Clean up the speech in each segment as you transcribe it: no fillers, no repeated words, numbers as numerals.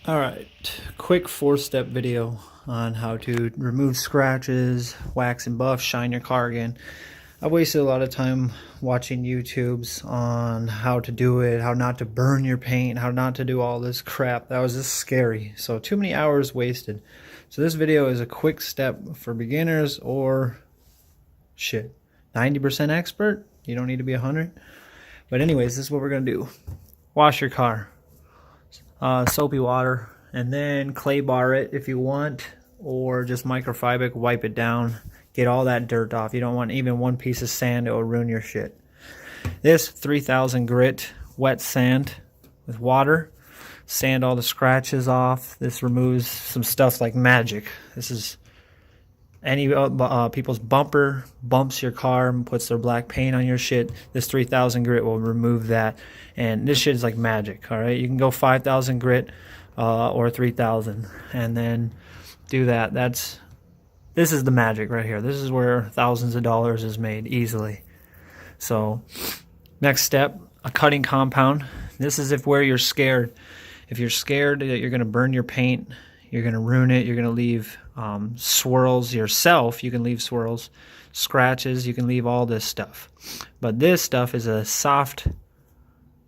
Alright, quick 4-step video on how to remove scratches, wax and buff, shine your car again. I wasted a lot of time watching YouTubes on how to do it, how not to burn your paint, how not to do all this crap. That was just scary. So too many hours wasted. So this video is a quick step for beginners or 90% expert. You don't need to be 100. But anyways, this is what we're going to do. Wash your car. Soapy water, and then clay bar it if you want, or just microfiber, wipe it down, get all that dirt off. You don't want even one piece of sand, it will ruin your shit. This 3000 grit wet sand with water, sand all the scratches off. This removes some stuff like magic. This is any people's bumper bumps your car and puts their black paint on your shit. This 3000 grit will remove that, and this shit is like magic. All right, you can go 5000 grit or 3000 and then do that. This is the magic right here. This is where thousands of dollars is made easily. So next step, a cutting compound. This is where you're scared. If you're scared that you're going to burn your paint, you're going to ruin it, you're going to leave swirls yourself, you can leave swirls, scratches, you can leave all this stuff. But this stuff is a soft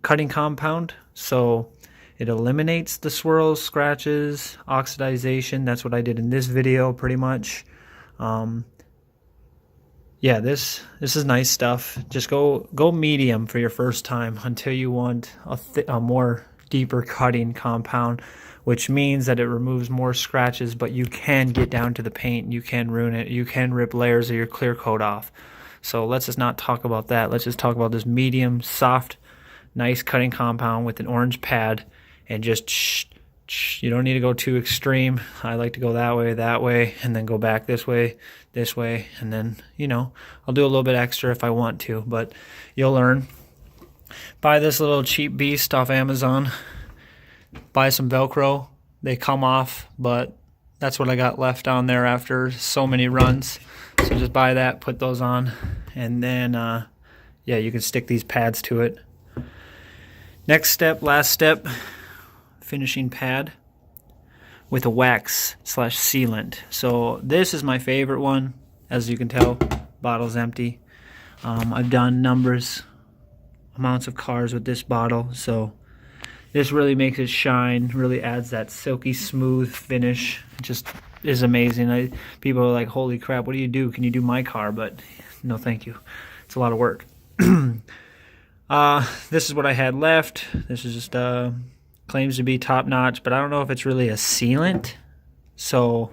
cutting compound, so it eliminates the swirls, scratches, oxidization. That's what I did in this video pretty much. Yeah, this is nice stuff. Just go medium for your first time until you want a more deeper cutting compound, which means that it removes more scratches, but you can get down to the paint, you can ruin it, you can rip layers of your clear coat off. So let's just not talk about that. Let's just talk about this medium, soft, nice cutting compound with an orange pad, and just you don't need to go too extreme. I like to go that way, and then go back this way, and then, I'll do a little bit extra if I want to, but you'll learn. Buy this little cheap beast off Amazon. Buy some Velcro. They come off, but that's what I got left on there after so many runs. So just buy that, put those on, and then yeah, you can stick these pads to it. Next step, last step, finishing pad with a wax / sealant. So this is my favorite one. As you can tell, bottle's empty. I've done amounts of cars with this bottle, so this really makes it shine, really adds that silky smooth finish. It just is amazing. People are like, holy crap, what do you do? Can you do my car? But no thank you. It's a lot of work. This is what I had left. This is just claims to be top notch, but I don't know if it's really a sealant. So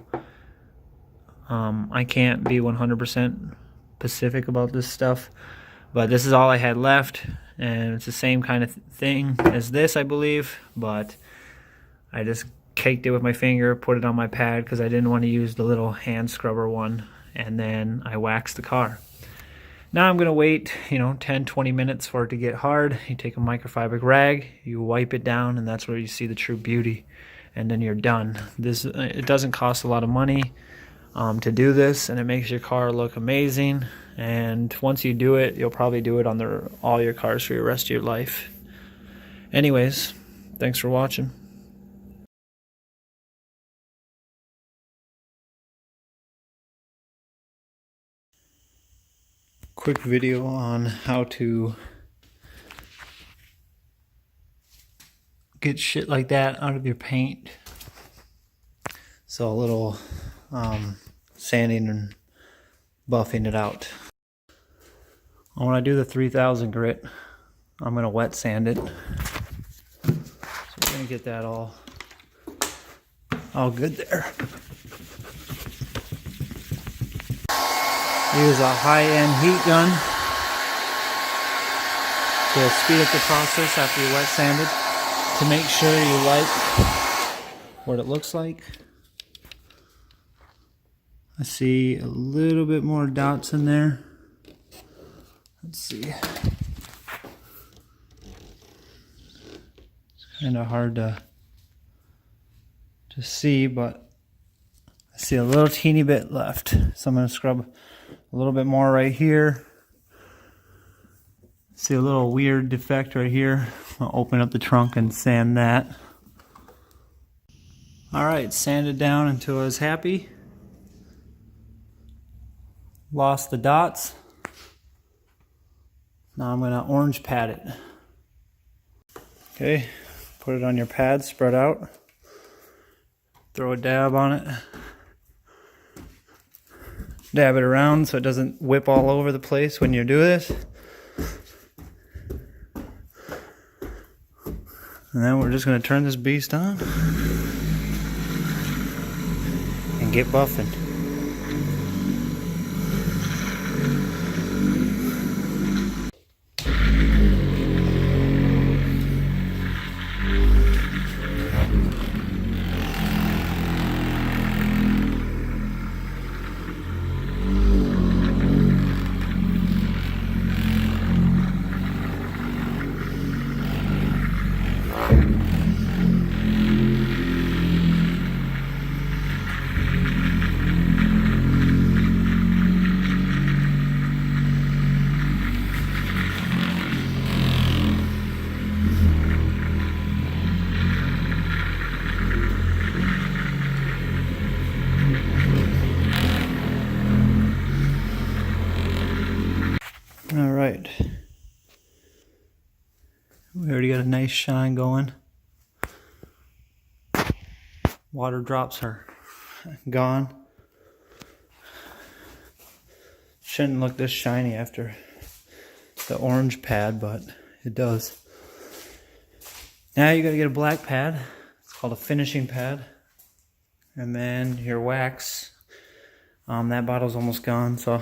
I can't be 100% specific about this stuff. But this is all I had left, and it's the same kind of thing as this, I believe, but I just caked it with my finger, put it on my pad because I didn't want to use the little hand scrubber one, and then I waxed the car. Now I'm going to wait, 10-20 minutes for it to get hard. You take a microfiber rag, you wipe it down, and that's where you see the true beauty, and then you're done. It doesn't cost a lot of money to do this, and it makes your car look amazing. And once you do it, you'll probably do it on all your cars for the rest of your life. Anyways, thanks for watching. Quick video on how to get shit like that out of your paint. So a little sanding and buffing it out. When I do the 3000 grit, I'm going to wet sand it. So we're going to get that all good there. Use a high-end heat gun to speed up the process after you wet sanded, to make sure you like what it looks like. I see a little bit more dots in there. Let's see. It's kind of hard to see, but I see a little teeny bit left. So I'm going to scrub a little bit more right here. See a little weird defect right here. I'll open up the trunk and sand that. Alright, sanded down until I was happy. Lost the dots. Now I'm going to orange pad it. Okay, put it on your pad, spread out. Throw a dab on it. Dab it around so it doesn't whip all over the place when you do this. And then we're just going to turn this beast on and get buffing. All right, we already got a nice shine going. Water drops are gone. Shouldn't look this shiny after the orange pad, but it does. Now you gotta get a black pad. It's called a finishing pad. And then your wax. That bottle's almost gone, so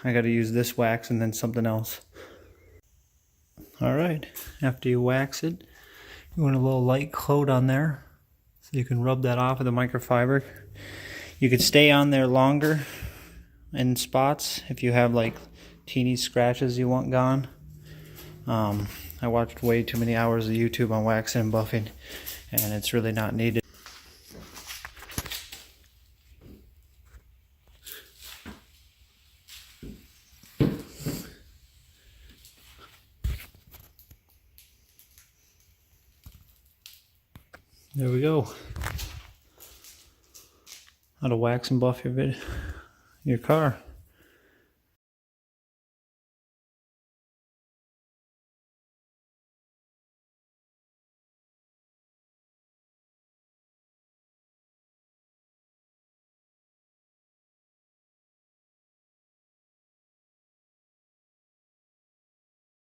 I gotta use this wax and then something else. Alright, after you wax it, you want a little light coat on there so you can rub that off with a microfiber. You could stay on there longer in spots if you have like teeny scratches you want gone. I watched way too many hours of YouTube on waxing and buffing, and it's really not needed. There we go. How to wax and buff your car.